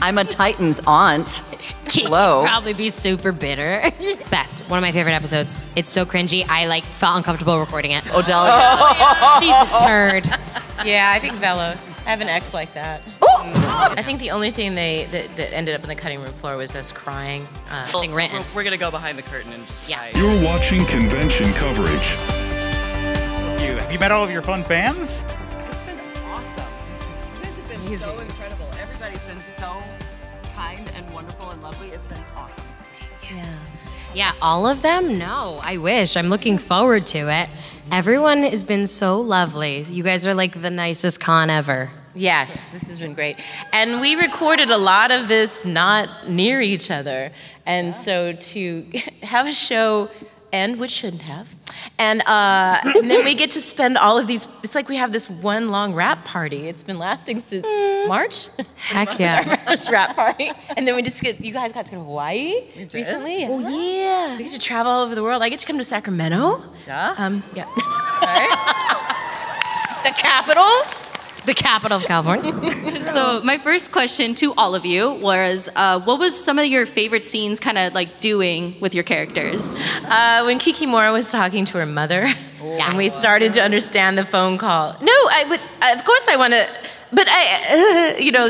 I'm a Titan's aunt. Hello. He'd probably be super bitter. Best. One of my favorite episodes. It's so cringy. I like felt uncomfortable recording it. Odelia. Oh, she's a turd. Yeah, I think Willows. I have an ex like that. I think the only thing that ended up on the cutting room floor was us crying. Something written. We're gonna go behind the curtain and just cry. You're watching convention coverage. Have you met all of your fun fans? It's been awesome. You guys have been so incredible. Everybody's been so kind and wonderful and lovely. It's been awesome. Yeah, all of them? No, I wish. I'm looking forward to it. Everyone has been so lovely. You guys are like the nicest con ever. Yes, this has been great. And we recorded a lot of this not near each other. And so to have a show end, which shouldn't have, and then we get to spend all of these, it's like we have this one long rap party. It's been lasting since March. Heck yeah. Our first rap party. And then you guys got to go to Hawaii recently. Oh, yeah. We get to travel all over the world. I get to come to Sacramento. Yeah? Yeah. The capital. The capital of California. So my first question to all of you was, what was some of your favorite scenes kind of like doing with your characters? When Kiki Mora was talking to her mother, and we started to understand the phone call. No, of course I want to, but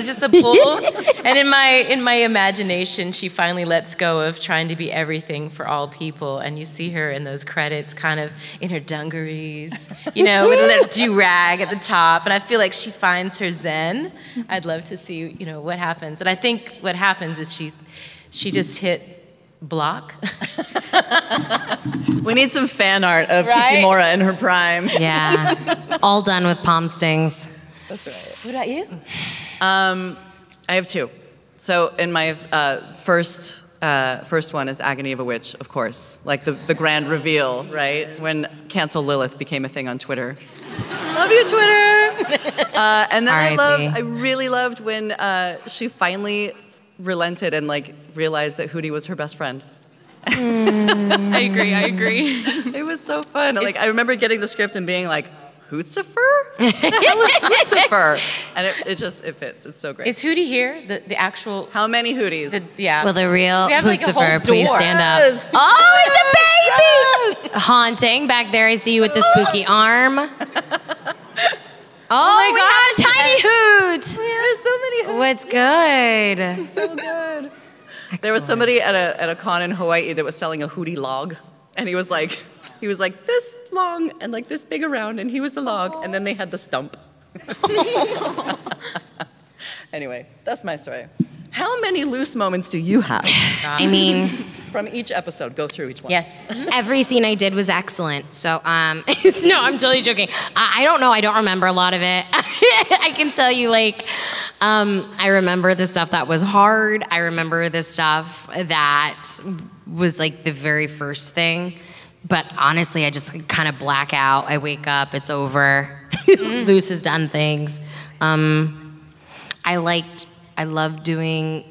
just the pull. And in my imagination, she finally lets go of trying to be everything for all people. And you see her in those credits, kind of in her dungarees, with a little do-rag at the top. And I feel like she finds her zen. I'd love to see, what happens. And I think what happens is she just hit block. We need some fan art of Right? Kikimora in her prime. Yeah. All done with palm stings. That's right. What about you? I have two. So in my first one is Agony of a Witch, of course. Like the grand reveal, right? When Cancel Lilith became a thing on Twitter. Love you, Twitter! And then I really loved when she finally relented and realized that Hootie was her best friend. I agree. It was so fun. I remember getting the script and being like, Hootsifer? The hell is Hootsifer? And it fits. It's so great. Is Hootie here? The actual... How many Hooties? Yeah. Will the real We have, like, a whole Hootsifer please door. stand up? Yes. Oh, it's a baby! Haunting. Back there, I see you with the spooky arm. Oh, we have a tiny hoot! There's so many Hooties. What's good? So good. There was somebody at a con in Hawaii that was selling a Hootie log. And he was like this long and like this big around, and he was the log, and then they had the stump. Anyway, that's my story. How many loose moments do you have? I mean, From each episode, go through each one. Yes. every scene I did was excellent. So, no, I'm totally joking. I don't know. I don't remember a lot of it. I can tell you, I remember the stuff that was hard. I remember the stuff that was the very first thing. But honestly, I just kind of black out. I wake up, it's over. Luce has done things. I loved doing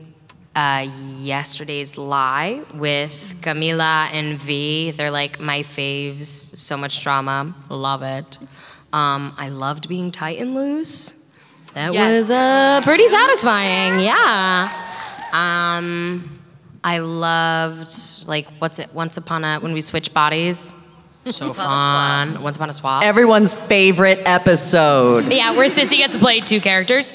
yesterday's Lie with Camila and V. They're my faves. So much drama. Love it. I loved being tight and loose. That was pretty satisfying. Yeah. I loved when we switch bodies. So fun. Once Upon a Swap. Everyone's favorite episode. Yeah, where Cissy gets to play two characters.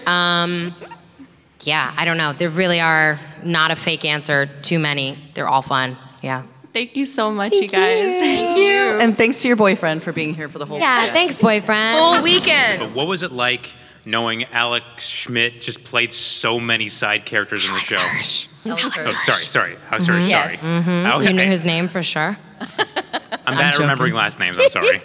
Yeah, I don't know. There really are not a fake answer. Too many. They're all fun. Yeah. Thank you so much, you guys. Thank you. And thanks to your boyfriend for being here for the whole Yeah, weekend. thanks, boyfriend. Full weekend. But what was it like knowing Alex Schmidt just played so many side characters in the show? Hirsch. Sorry. Alex Hirsch, Yes. sorry. Okay. You knew his name for sure. I'm bad at remembering last names, I'm sorry.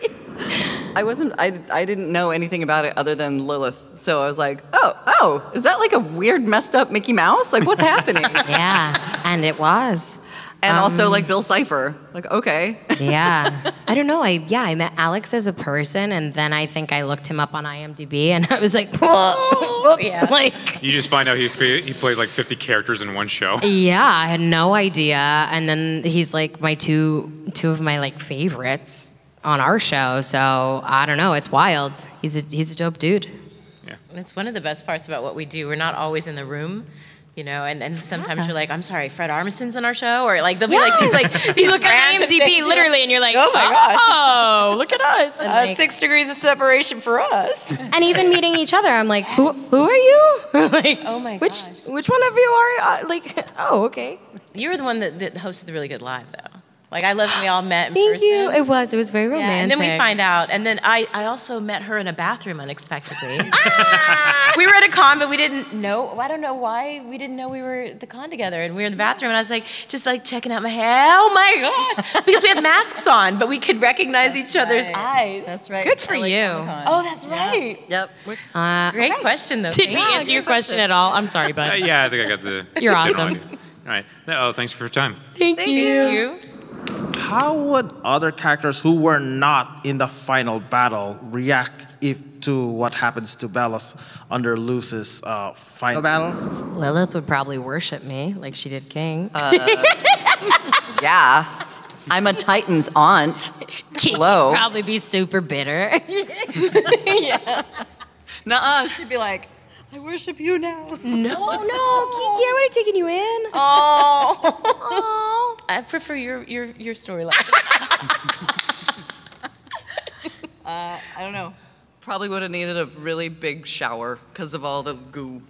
I didn't know anything about it other than Lilith. So I was like, oh, is that a weird messed up Mickey Mouse? What's happening? Yeah, and it was. And also Bill Cipher. Okay. Yeah. I don't know. I met Alex as a person, and then I think I looked him up on IMDb, and I was like, whoa, whoops. Yeah. You just find out he plays 50 characters in one show. Yeah, I had no idea. And then he's my two of my favorites on our show. So I don't know. It's wild. He's a dope dude. Yeah. It's one of the best parts about what we do. We're not always in the room You know, and sometimes you're like, I'm sorry, Fred Armisen's on our show, or like there'll be like these You look at IMDb literally, and you're like, oh my gosh, oh, look at us. And like, 6 degrees of separation for us. And even meeting each other, I'm like, who are you? Like, oh my which gosh. which one of you are? Like, oh, okay. You were the one that hosted the Really Good Live, though. Like, I love when we all met in Thank person. you. It was very romantic. Yeah, and then we find out. And then I also met her in a bathroom unexpectedly. We were at a con, but we didn't know. I don't know why we didn't know we were at the con together. And we were in the bathroom, and I was like, just like checking out my hair. Oh my gosh. Because we had masks on, but we could recognize each other's eyes. That's right. Good for you. Oh, that's right. Yep. Great question, though. Did we answer your question at all? I'm sorry, bud. Yeah, I think I got the. You're general awesome. idea. All right. Oh, thanks for your time. Thank you. How would other characters who were not in the final battle react to what happens to Bellas under Luz's final battle? Lilith would probably worship me like she did King. Yeah. I'm a Titan's aunt. King Hello. would probably be super bitter. Yeah. Nuh-uh. She'd be like, I worship you now. No, Kiki, I would have taken you in. Oh. I prefer your storyline. I don't know. Probably would have needed a really big shower because of all the goo.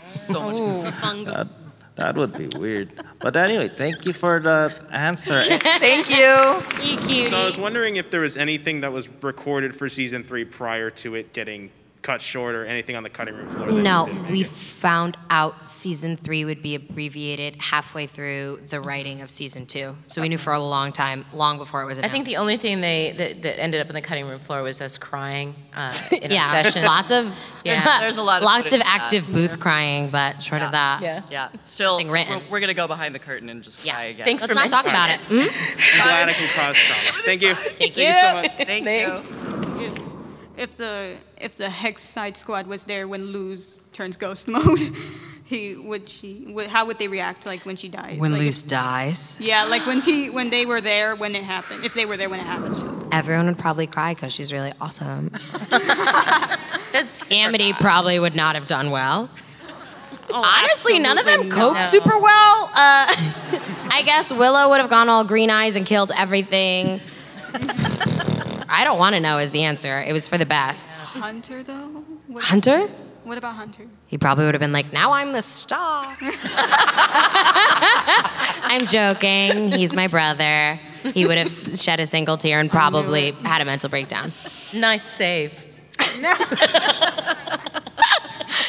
So much goo. Fungus. That would be weird. But anyway, thank you for the answer. Thank you. You cutie. So I was wondering if there was anything that was recorded for season 3 prior to it getting cut short, or anything on the cutting room floor? No, we found out season 3 would be abbreviated halfway through the writing of season 2. So we knew for a long time, long before it was I announced. think the only thing that ended up on the cutting room floor was us crying in our sessions. lots of There's a lot of lots footage of of that. active booth crying, but short of that, Yeah. Still, Nothing written. we're going to go behind the curtain and just cry again. Thanks let's for not talk about it. mentioning Hmm? I'm glad I can cause trauma. Thank you. Thank you. so much. Thank you. If the Hex side squad was there when Luz turns ghost mode, how would they react like when she dies? When like, Luz dies, Yeah, like when they were there when it happened. If they were there when it happened. everyone would probably cry because she's really awesome. That's Amity probably would not have done well. Oh, Honestly, none of them absolutely coped not. super well. I guess Willow would have gone all green eyes and killed everything. I don't want to know is the answer. It was for the best. Hunter though? Hunter? What about Hunter? He probably would have been like, now I'm the star. I'm joking. He's my brother. He would have shed a single tear and probably had a mental breakdown. nice save.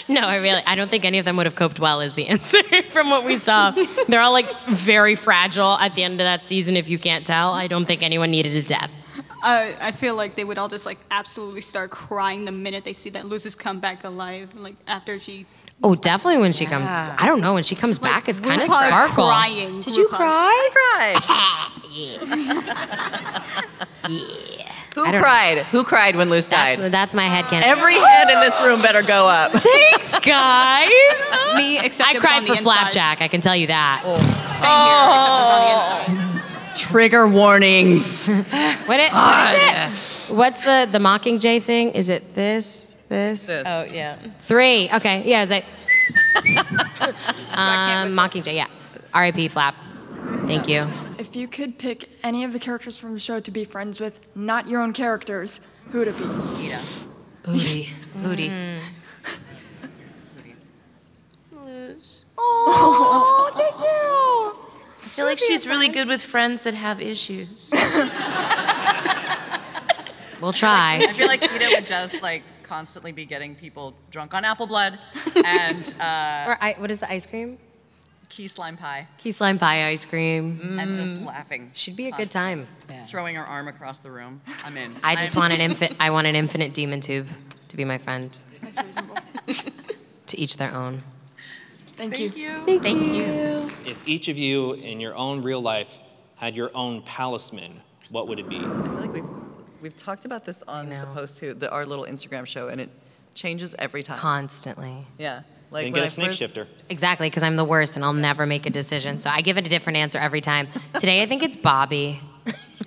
No, I don't think any of them would have coped well is the answer from what we saw. They're all like very fragile at the end of that season, if you can't tell. I don't think anyone needed a death. I feel like they would all just like absolutely start crying the minute they see that Luz has come back alive. Like after she. Oh, definitely when she comes. I don't know, when she comes back, it's kind of sparkle. Crying. Did you cry? Who cried when Luz died? That's my headcanon. Every hand in this room better go up. Thanks, guys. Me, except I it was cried on the for inside. Flapjack, I can tell you that. Same here, except it was on the inside. Trigger warnings. What is it? What's the Mockingjay thing? Is it this? Oh yeah. 3. Okay, yeah, is it? Mockingjay, yeah. R.I.P. Flap. Thank you. If you could pick any of the characters from the show to be friends with, not your own characters, who would it be? Hootie. Luz. Oh, thank you. I feel like she's really good with friends that have issues. We'll try. I feel like Peter would just like constantly be getting people drunk on apple blood and What is the ice cream? key slime pie Key slime pie ice cream. and just laughing. Should be a good time. Throwing her arm across the room. I'm in. I just want an infinite demon tube to be my friend. That's reasonable. To each their own. Thank you. Thank you. If each of you in your own real life had your own Palisman, what would it be? I feel like we've talked about this on the post too, our little Instagram show, and it changes every time. Constantly. Yeah. Like Then when get I a snake first- shifter. Exactly, because I'm the worst and I'll never make a decision. So I give it a different answer every time. Today I think it's Bobby.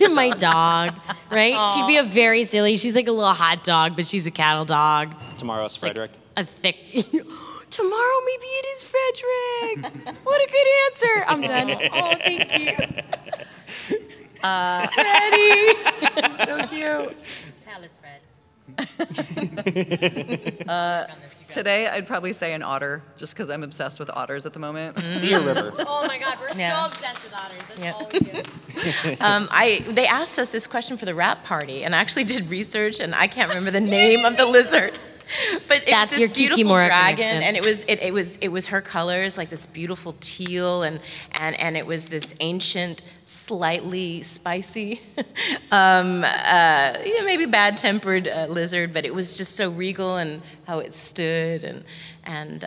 My dog, right? Aww. She'd be a very silly, she's like a little hot dog, but she's a cattle dog. Tomorrow it's She's like Frederick. a thick, tomorrow maybe it is Frederick. What a good answer. I'm done. Oh, thank you. Freddie. So cute. Palace Fred. Today, I'd probably say an otter, just because I'm obsessed with otters at the moment. Sea or river? Oh my God, we're so obsessed with otters. That's all we do. They asked us this question for the wrap party, and I actually did research, and I can't remember the name of the lizard. But it That's was your this beautiful Kikimora dragon, connection. and it was her colors, like this beautiful teal, and it was this ancient, slightly spicy, maybe bad-tempered lizard, but it was just so regal and how it stood, and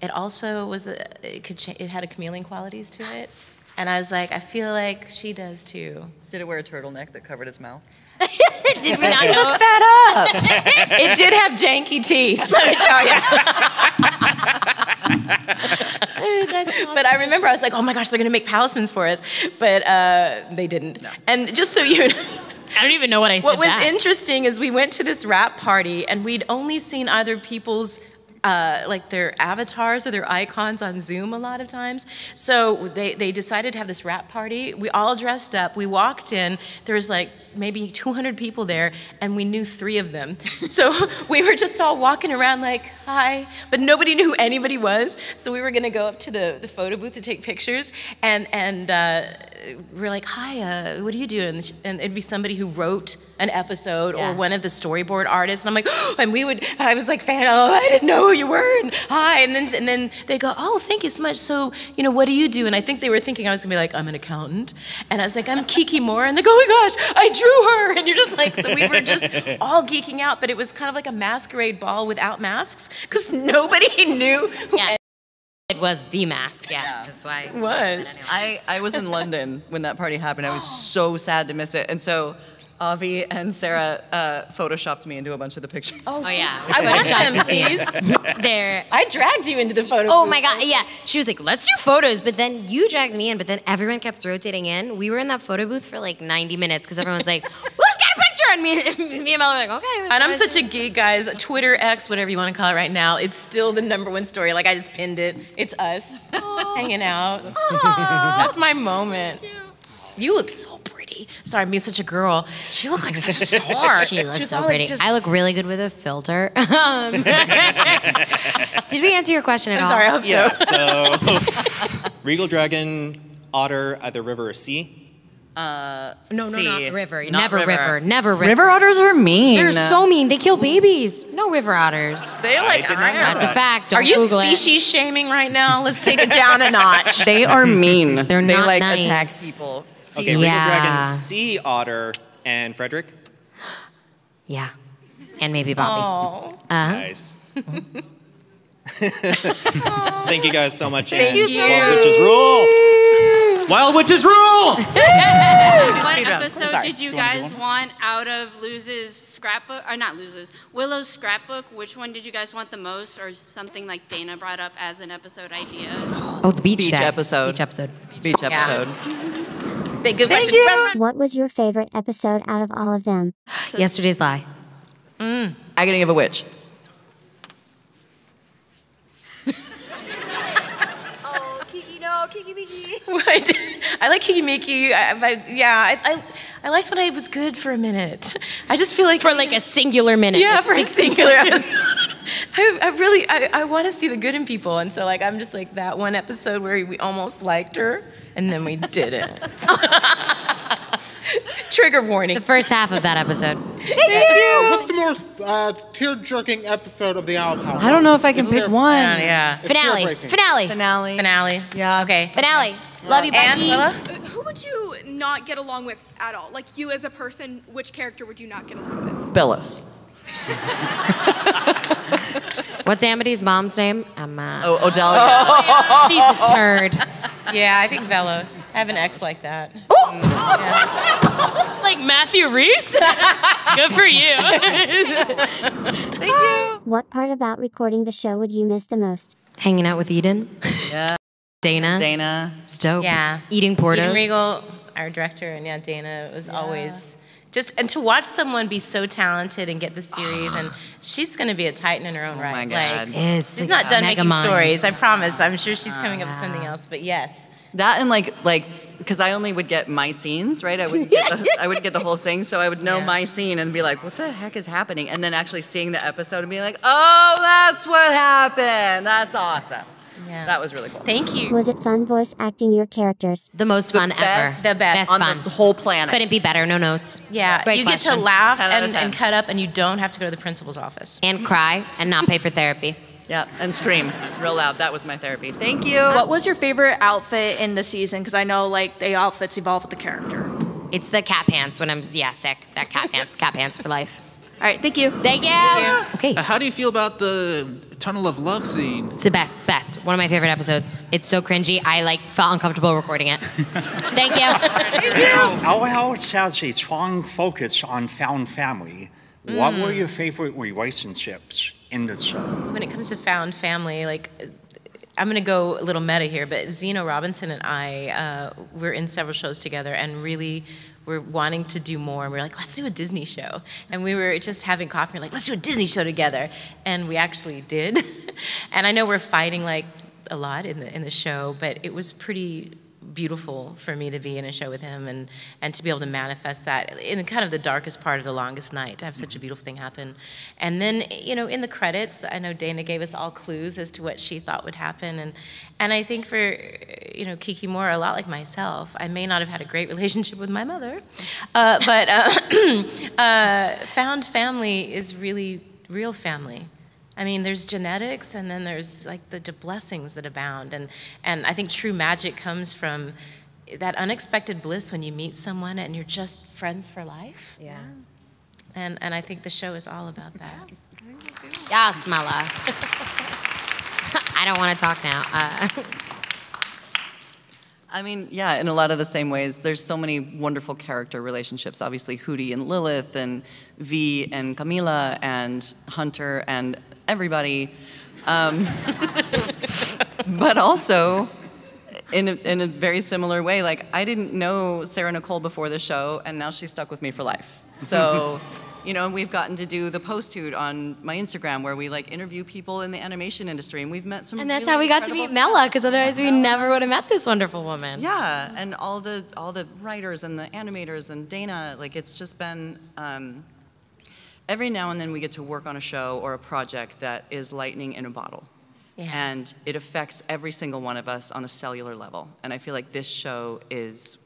it also was it had a chameleon qualities to it, and I was like, I feel like she does too. Did it wear a turtleneck that covered its mouth? Did we not know? Look that up. It did have janky teeth, let me tell you. But I remember I was like, oh my gosh, they're gonna make Palismans for us, but they didn't. No. And just so you know, I don't even know what I said. What was interesting is we went to this wrap party and we'd only seen either people's like their avatars or their icons on Zoom a lot of times. So they decided to have this wrap party. We all dressed up. We walked in. There was like maybe 200 people there, and we knew 3 of them. So we were just all walking around like, hi, but nobody knew who anybody was. So we were gonna go up to the photo booth to take pictures, and we're like, hi, what do you do? And it'd be somebody who wrote an episode or one of the storyboard artists, and I'm like, oh, and I was like, I didn't know who you were, and hi, and then they go, oh, thank you so much. So, what do you do? And I think they were thinking I was gonna be like, I'm an accountant, and I was like, I'm Kiki Moore, and they go, oh my gosh, I drew her, and you're just like, so we were just all geeking out, but it was kind of like a masquerade ball without masks, because nobody knew who. Yeah. It was the mask, that's why. It was. I was in London when that party happened. I was so sad to miss it. And so Avi and Sarah photoshopped me into a bunch of the pictures. Oh yeah. I watched them, Cece. There. I dragged you into the photo Oh booth. my God, yeah. She was like, let's do photos, but then you dragged me in, but then everyone kept rotating in. We were in that photo booth for like 90 minutes because everyone's like, let's get a picture. And me and Mela were like, okay. And I'm such a geek, guys. Twitter X, whatever you want to call it right now, it's still the #1 story. Like, I just pinned it. It's us hanging out. That's my moment. You look so pretty. Sorry, I'm being such a girl. She looked like such a star. She looks so all pretty. like I look really good with a filter. Did we answer your question at all? I'm sorry, I hope so. So, regal dragon, otter, either river or sea. No, not river. Not Never river. river. Never river. River otters are mean. They're so mean. They kill babies. No river otters. They like iron. That's a fact. Don't Are you Google species shaming right now? Let's take it down a notch. They are mean. They're they not like nice. attack people. Okay, regal Yeah. dragon, sea otter, and Frederick. Yeah. And maybe Bobby. Oh. Nice. Thank you guys so much. Thank you. Wild Witches rule! Wild Witches rule! What episode did you guys want out of Luz's scrapbook, or not Luz's, Willow's scrapbook? Which one did you guys want the most, or something like Dana brought up as an episode idea? Oh, the beach day. episode. Beach episode. Beach episode. Thank you. What was your favorite episode out of all of them? Yesterday's lie. Agony of a Witch. Oh, Kiki, no, Kiki Miki. I like Kiki Miki. I liked when I was good for a minute. I just feel like For like a singular minute. yeah, Like for a 60 singular. seconds. I want to see the good in people, and so like I'm just like that one episode where we almost liked her, and then we didn't. Trigger warning. The first half of that episode. What's the most tear-jerking episode of the Owl House? I don't know if I can pick one. Yeah. It's Finale. tear-breaking. Finale. Yeah. Okay. Finale. Love you, And Becky. Willa? Who would you not get along with at all? Like you as a person, which character would you not get along with? Willows. What's Amity's mom's name? Emma. Oh, Odelia. Oh, she's a turd. Yeah, I think Velos. I have an ex like that. Like Matthew Reese? Good for you. Thank you. What part about recording the show would you miss the most? Hanging out with Eden. Yeah. Dana. Stoke. Yeah. Eating Portos. Eden Regal, our director, and yeah, Dana was always And to watch someone be so talented and get the series, and she's going to be a titan in her own right. Oh my God. Like, she's not done making stories. I promise. I'm sure she's coming up with something else. But yes. That and like because I only would get my scenes, right? I wouldn't get the whole thing, so I would know my scene and be like, what the heck is happening? And then actually seeing the episode and being like, oh, that's what happened. That's awesome. Yeah. That was really cool. Thank you. Was it fun voice acting your characters? The most fun ever. The best. On fun. the whole planet. Couldn't be better, no notes. Yeah, Great you question. get to laugh 10 out of 10. and cut up, and you don't have to go to the principal's office. And cry and not pay for therapy. Yeah, and scream real loud. That was my therapy. Thank you. What was your favorite outfit in the season? Because I know like the outfits evolve with the character. It's the cat pants when I'm sick. That cat pants for life. All right, thank you. Thank you. Okay. How do you feel about the Tunnel of Love scene? It's the best. One of my favorite episodes. It's so cringy. I felt uncomfortable recording it. Thank you. Our house has a strong focus on found family. What were your favorite relationships in the show? When it comes to found family, I'm going to go a little meta here, but Zeno Robinson and I, we're in several shows together, and really we're wanting to do more. And we're like, let's do a Disney show. And we were just having coffee, and let's do a Disney show together. And we actually did. And I know we're fighting a lot in the show, but it was pretty beautiful for me to be in a show with him and to be able to manifest that in kind of the darkest part of The Longest Night, to have such a beautiful thing happen. And then, in the credits, I know Dana gave us all clues as to what she thought would happen. And I think for, Kiki Moore, a lot like myself, I may not have had a great relationship with my mother, but found family is really real family. I mean, there's genetics, and then there's the blessings that abound, and I think true magic comes from that unexpected bliss when you meet someone and you're just friends for life. Yeah. And I think the show is all about that. Yes, Mela. I don't want to talk now. I mean, yeah, in a lot of the same ways. There's so many wonderful character relationships. Obviously, Hootie and Lilith, and V and Camila, and Hunter, and everybody. But also, in a very similar way, I didn't know Sarah Nicole before the show, and now she's stuck with me for life. So, and we've gotten to do the post-hoot on my Instagram, where we interview people in the animation industry, and we've met some. And that's really how we got to meet Mela, because otherwise we never would have met this wonderful woman. Yeah, and all the writers and the animators and Dana, it's just been. Every now and then we get to work on a show or a project that is lightning in a bottle. Yeah. And it affects every single one of us on a cellular level. And I feel like this show is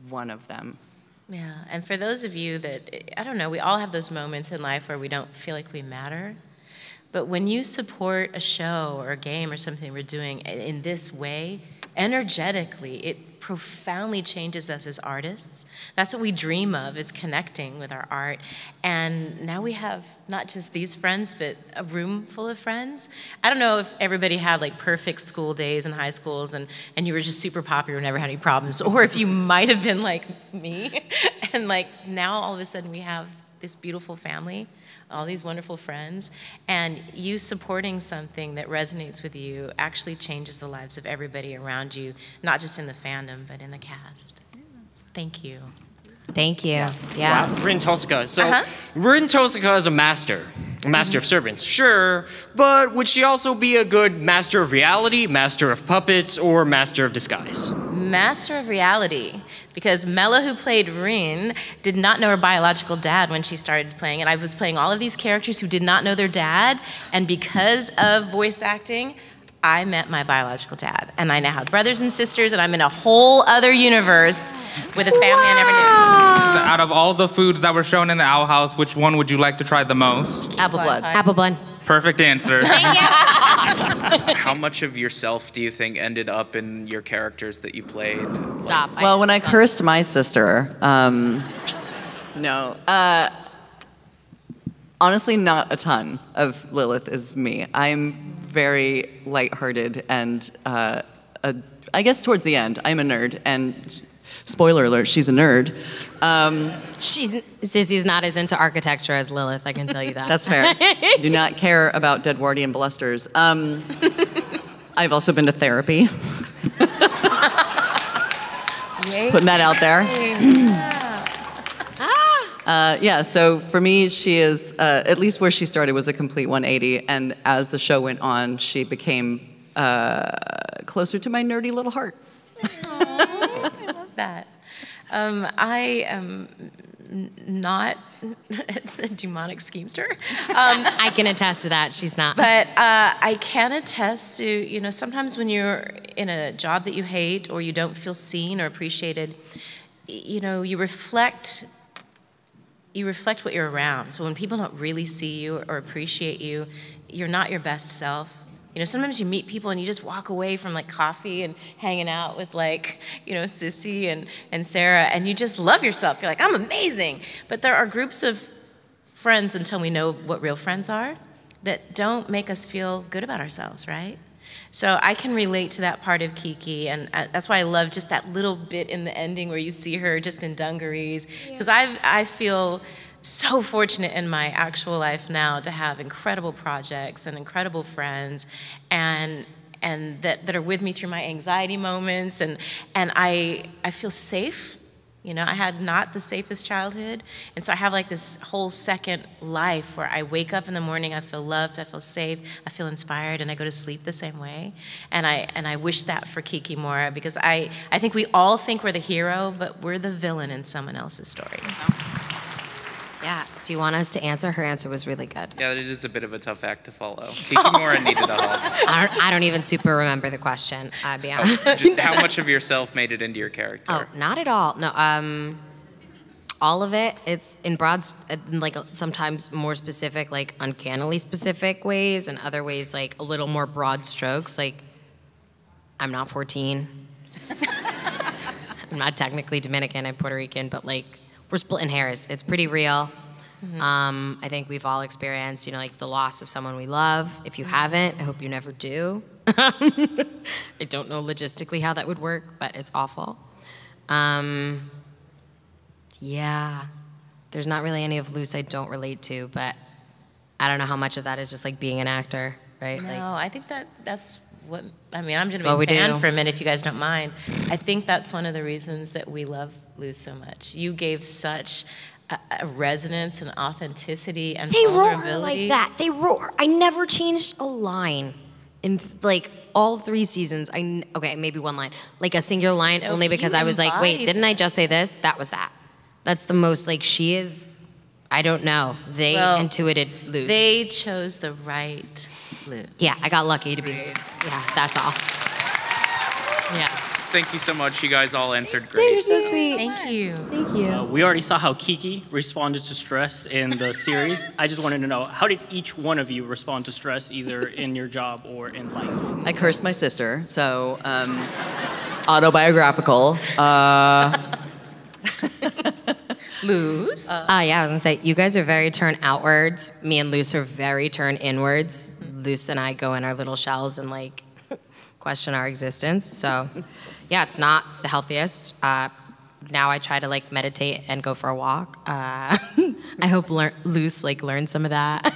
one of them. Yeah, and for those of you that, I don't know, we all have those moments in life where we don't feel like we matter. But when you support a show or a game or something we're doing in this way, energetically, it profoundly changes us as artists. That's what we dream of, is connecting with our art. And now we have not just these friends, but a room full of friends. I don't know if everybody had perfect school days in high schools and you were just super popular and never had any problems, or if you might have been like me. And now all of a sudden we have this beautiful family, all these wonderful friends, and you supporting something that resonates with you actually changes the lives of everybody around you, not just in the fandom, but in the cast. Thank you. Thank you. Yeah. Wow. Rin Tohsaka. So Rin Tohsaka is a master of servants, sure, but would she also be a good master of reality, master of puppets, or master of disguise? Master of reality, because Mela, who played Rin, did not know her biological dad when she started playing, and I was playing all of these characters who did not know their dad, and because of voice acting, I met my biological dad, and I now have brothers and sisters, and I'm in a whole other universe with a family I never knew. So out of all the foods that were shown in the Owl House, which one would you like to try the most? Apple blood. Apple blood. Perfect answer. Thank you. How much of yourself do you think ended up in your characters that you played? Stop. Well, when I cursed my sister, no. Honestly, not a ton of Lilith is me. I'm very lighthearted and I guess towards the end, I'm a nerd, and spoiler alert, she's a nerd. Cissy's not as into architecture as Lilith, I can tell you that. That's fair. Do not care about deadwardian blusters. I've also been to therapy. Just putting that out there. Yeah, so for me, she is, at least where she started was a complete 180, and as the show went on, she became closer to my nerdy little heart. I love that. I am not a demonic schemester. I can attest to that. She's not. But I can attest to, you know, sometimes when you're in a job that you hate or you don't feel seen or appreciated, you know, you reflect what you're around. So when people don't really see you or appreciate you, you're not your best self. You know, sometimes you meet people and you just walk away from like coffee and hanging out with like, you know, Cissy and Sarah, and you just love yourself. You're like, I'm amazing. But there are groups of friends, until we know what real friends are, that don't make us feel good about ourselves, right? So I can relate to that part of Kiki, and that's why I love just that little bit in the ending where you see her just in dungarees, because I feel so fortunate in my actual life now to have incredible projects and incredible friends, and that are with me through my anxiety moments, and I feel safe. You know, I had not the safest childhood, and so I have like this whole second life where I wake up in the morning, I feel loved, I feel safe, I feel inspired, and I go to sleep the same way. And I wish that for Kiki more, because I think we all think we're the hero, but we're the villain in someone else's story. Yeah. Do you want us to answer? Her answer was really good. Yeah, it is a bit of a tough act to follow. Kikimora needed a hug. I don't even super remember the question, I'll be honest. Just how much of yourself made it into your character? Oh, not at all. No, all of it. It's in broad, like sometimes more specific, like uncannily specific ways, and other ways like a little more broad strokes. Like, I'm not 14. I'm not technically Dominican, I'm Puerto Rican, but like, we're splitting hairs. It's pretty real. Mm-hmm. I think we've all experienced, you know, like the loss of someone we love. If you haven't, I hope you never do. I don't know logistically how that would work, but it's awful. Yeah, there's not really any of Luce I don't relate to, but I don't know how much of that is just like being an actor, right? No, like, I think that's what, I mean, I'm just a big fan for a minute, if you guys don't mind. I think that's one of the reasons that we love Luce so much. You gave such a resonance and authenticity and vulnerability. They roar like that. They roar. I never changed a line in like all 3 seasons. Okay, maybe one line, like a singular line, no, only because I was like, wait, didn't I just say this? That was that. That's the most like she is. I don't know. They intuited Luce. They chose the right Luce. Yeah, I got lucky to be Luce. Yeah, that's all. Yeah. Thank you so much. You guys all answered great. You're so sweet. Thank you. Thank you. We already saw how Kiki responded to stress in the series. I just wanted to know, how did each one of you respond to stress, either in your job or in life? I cursed my sister, so autobiographical. Luce? Yeah, I was gonna say, you guys are very turn outwards. Me and Luce are very turn inwards. Luce and I go in our little shells and like question our existence. So yeah, it's not the healthiest. Now I try to like meditate and go for a walk. I hope Luce like learned some of that.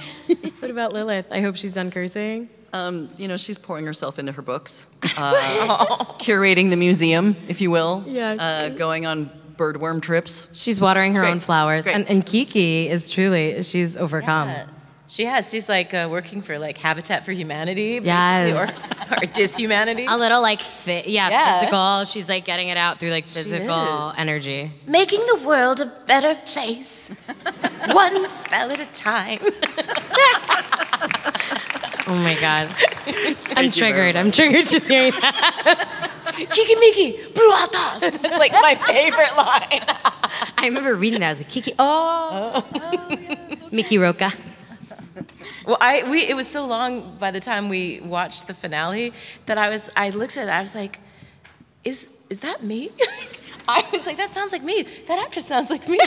What about Lilith? I hope she's done cursing. You know, she's pouring herself into her books, curating the museum, if you will. Yeah, going on birdworm trips. She's watering her own flowers. And Kiki is truly, she's overcome. Yeah. She has. She's like working for like Habitat for Humanity, yes, or Dishumanity. A little like physical. She's like getting it out through like physical energy. Making the world a better place, one spell at a time. Oh my God, I'm triggered. I'm triggered just hearing that. Kiki Miki, bruatas. That's like my favorite line. I remember reading that. I was like, Kiki, Mickey Roca. Well, it was so long by the time we watched the finale that I looked at it, I was like, is that me? I was like, that sounds like me. That actress sounds like me.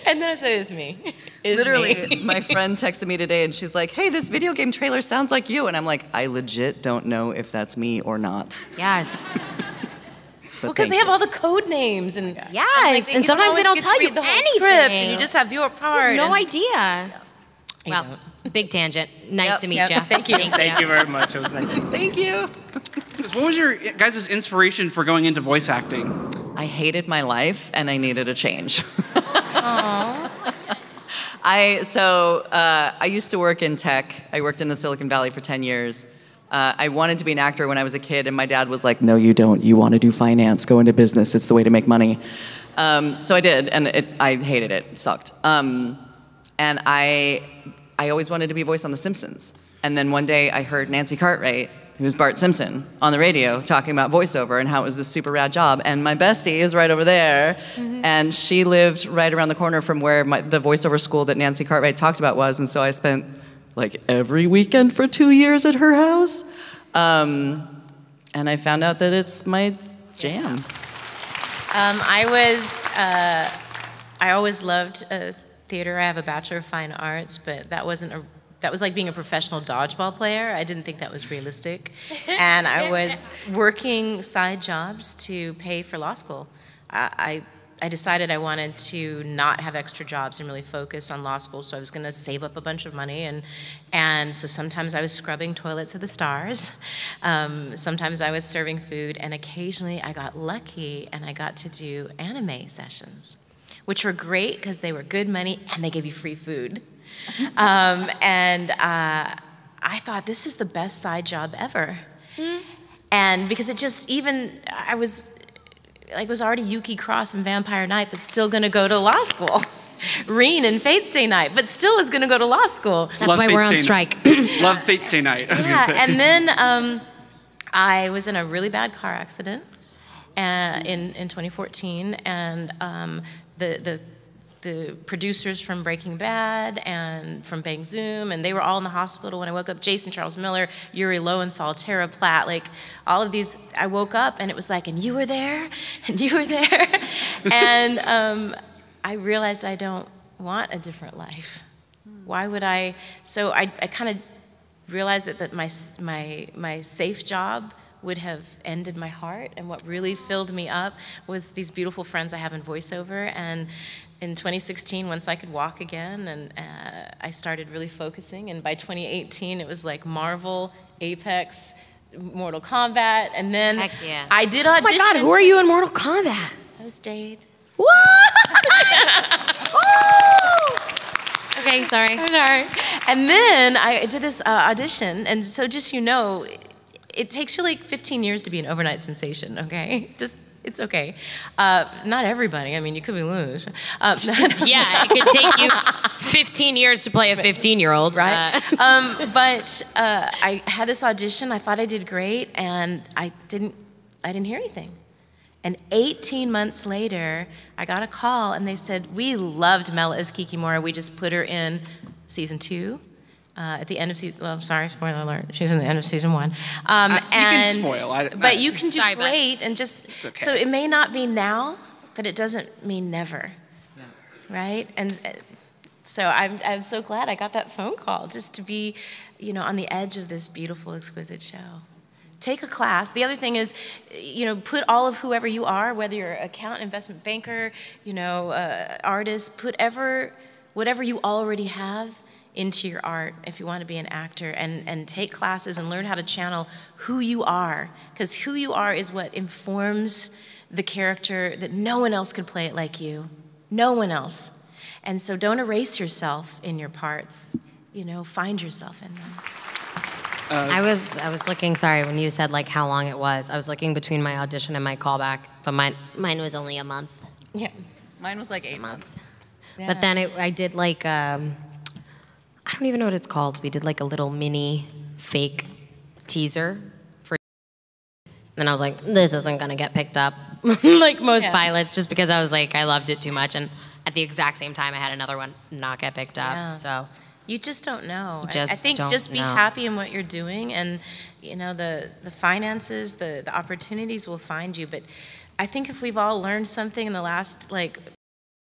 And then I said, it's me. Literally, my friend texted me today and she's like, hey, this video game trailer sounds like you. And I'm like, I legit don't know if that's me or not. Yes. Well, because they have all the code names and yes, and sometimes they don't tell you the whole anything. Script, and you just have your part. No idea. Well, big tangent. Nice to meet you. Thank you. Thank you very much. It was nice. Thank you. What was your guys' inspiration for going into voice acting? I hated my life and I needed a change. I used to work in tech. I worked in the Silicon Valley for 10 years. I wanted to be an actor when I was a kid, and my dad was like, no, you don't. You want to do finance. Go into business. It's the way to make money. So I did, and I hated it. It sucked. And I always wanted to be a voice on The Simpsons. And then one day I heard Nancy Cartwright, who's Bart Simpson, on the radio talking about voiceover and how it was this super rad job. And my bestie is right over there, and she lived right around the corner from where the voiceover school that Nancy Cartwright talked about was, and so I spent like every weekend for 2 years at her house. And I found out that it's my jam. I always loved theater. I have a Bachelor of Fine Arts, but that was like being a professional dodgeball player. I didn't think that was realistic. And I was working side jobs to pay for law school. I decided I wanted to not have extra jobs and really focus on law school, so I was going to save up a bunch of money. And so sometimes I was scrubbing toilets at the Stars. Sometimes I was serving food, and occasionally I got lucky and I got to do anime sessions, which were great because they were good money and they gave you free food. I thought, this is the best side job ever. And because it just, I was already Yuki Cross and Vampire Night, but still gonna go to law school. Rin and Fate Stay Night, but still was gonna go to law school. That's why we're on strike. Love Fate Stay Night, I was gonna say. And then I was in a really bad car accident in 2014, and the producers from Breaking Bad and from Bang Zoom, and they were all in the hospital when I woke up. Jason Charles Miller, Yuri Lowenthal, Tara Platt, like all of these. I woke up and it was like, and you were there, and you were there. And I realized I don't want a different life. Why would I? So I kind of realized that my safe job would have ended my heart, and what really filled me up was these beautiful friends I have in voiceover. And in 2016, once I could walk again, and I started really focusing, and by 2018 it was like Marvel, Apex, Mortal Kombat, and then I did audition. Oh my God, who are you in Mortal Kombat? I was Jade. Okay, sorry. I'm sorry. And then I did this audition, and so just it takes you like 15 years to be an overnight sensation, okay? It's okay. Not everybody. I mean, you could be Willows. Yeah, it could take you 15 years to play a 15-year-old. Right? But I had this audition. I thought I did great, and I didn't hear anything. And 18 months later, I got a call, and they said, we loved Mela as Kikimora. We just put her in season 2. At the end of season, well, sorry, spoiler alert. She's in the end of season 1. You can spoil. But you can do great, and just okay. So it may not be now, but it doesn't mean never, right? And so I'm so glad I got that phone call just to be, on the edge of this beautiful, exquisite show. Take a class. The other thing is, put all of whoever you are, whether you're an accountant, investment banker, artist, put whatever you already have into your art if you want to be an actor, and take classes and learn how to channel who you are, because who you are is what informs the character, that no one else could play it like you. No one else. And so don't erase yourself in your parts. Find yourself in them. I was looking, sorry, when you said like how long it was, I was looking between my audition and my callback, but mine was only a month. Yeah. Mine was like 8 months. Yeah. But then I did like, I don't even know what it's called. We did like a little mini fake teaser for, and then I was like, this isn't gonna get picked up like most pilots, just because I was like, I loved it too much, and at the exact same time I had another one not get picked up. Yeah. So you just don't know. I think just be happy in what you're doing, and the finances, the opportunities will find you. But I think if we've all learned something in the last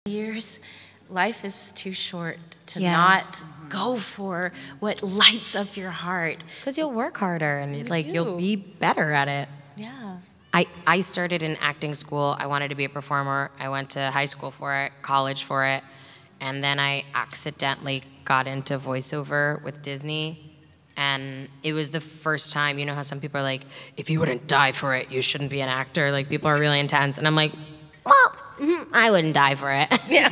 years, life is too short to not go for what lights up your heart. Because you'll work harder, and you'll be better at it. Yeah. I started in acting school. I wanted to be a performer. I went to high school for it, college for it, and then I accidentally got into voiceover with Disney. And it was the first time, how some people are like, if you wouldn't die for it, you shouldn't be an actor. Like, people are really intense. And I'm like, Well, I wouldn't die for it. Yeah.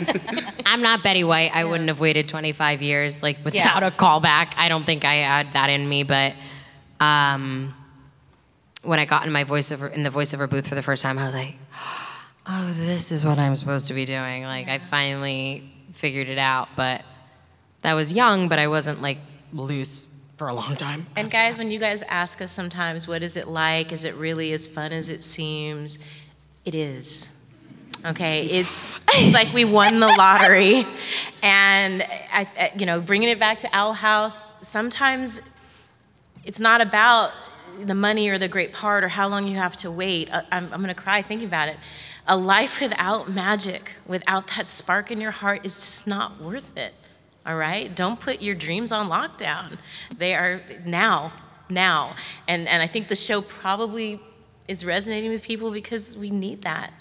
I'm not Betty White. I wouldn't have waited 25 years like without a callback. I don't think I had that in me, but when I got in the voiceover booth for the first time, I was like, oh, this is what I'm supposed to be doing. Like, I finally figured it out, but I was young, but I wasn't like loose for a long time. And guys, when you guys ask us sometimes, what is it like? Is it really as fun as it seems? It is. Okay, it's like we won the lottery, and bringing it back to Owl House. Sometimes it's not about the money or the great part or how long you have to wait. I'm gonna cry thinking about it. A life without magic, without that spark in your heart, is just not worth it. All right? Don't put your dreams on lockdown. They are now. And I think the show probably is resonating with people because we need that.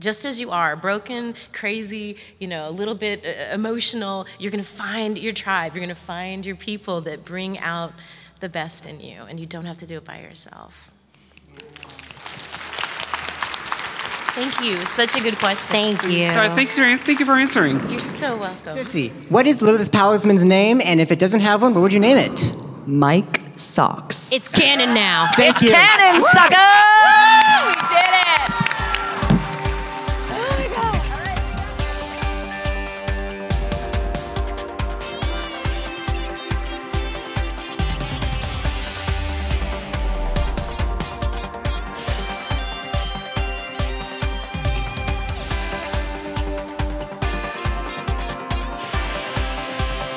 Just as you are, broken, crazy, a little bit emotional, you're gonna find your tribe. You're gonna find your people that bring out the best in you, and you don't have to do it by yourself. Thank you. Such a good question. Thank you. Thank you for answering. You're so welcome. Cissy, what is Lilith's Palisman's name? And if it doesn't have one, what would you name it? Mike Socks. It's canon now. Thank you. Canon, sucker!